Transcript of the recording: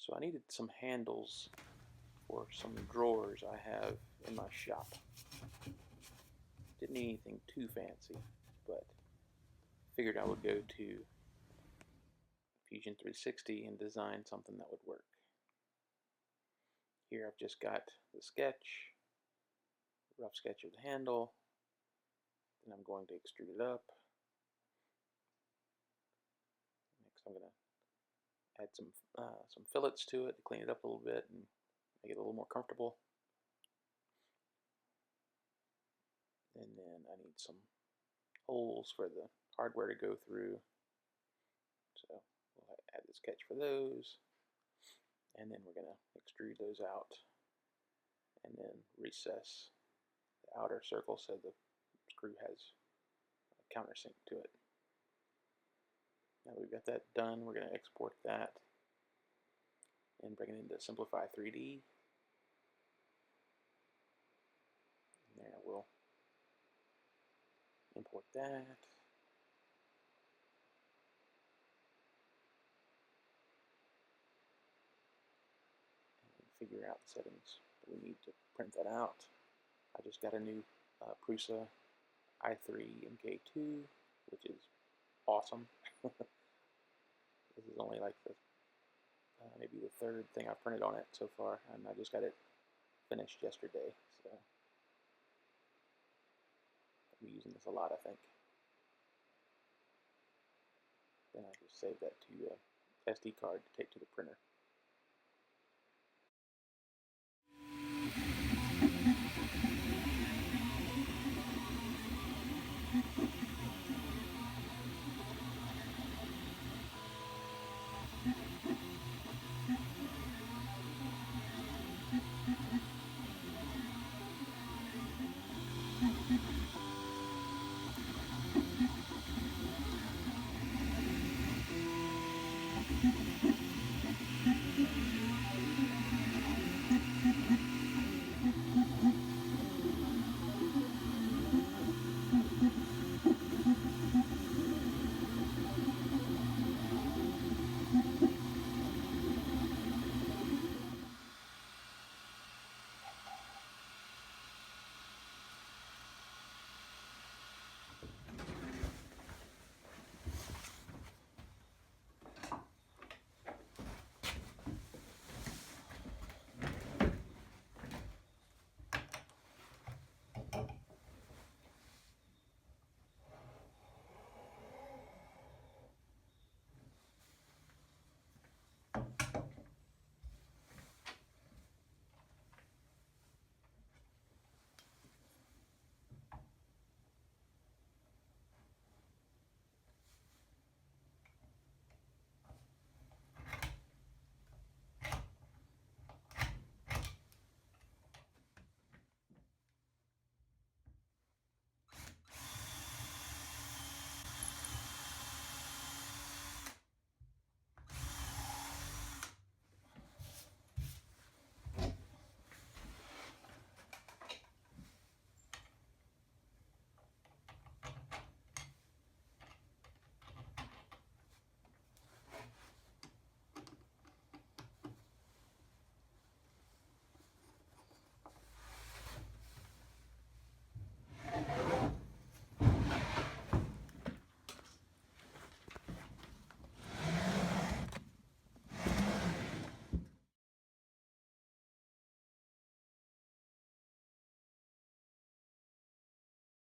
So I needed some handles for some drawers I have in my shop. Didn't need anything too fancy, but figured I would go to Fusion 360 and design something that would work. Here I've just got the sketch, rough sketch of the handle, then I'm going to extrude it up. Next I'm going to add some fillets to it to clean it up a little bit and make it a little more comfortable. And then I need some holes for the hardware to go through. So we'll add the sketch for those. And then we're going to extrude those out and then recess the outer circle so the screw has a countersink to it. Now we've got that done, we're going to export that and bring it into Simplify 3D. And there we'll import that. Figure out the settings that we need to print that out. I just got a new Prusa i3 MK2, which is awesome. This is only like the maybe the third thing I've printed on it so far, and I just got it finished yesterday, so I'll be using this a lot, I think. Then I just save that to SD card to take to the printer.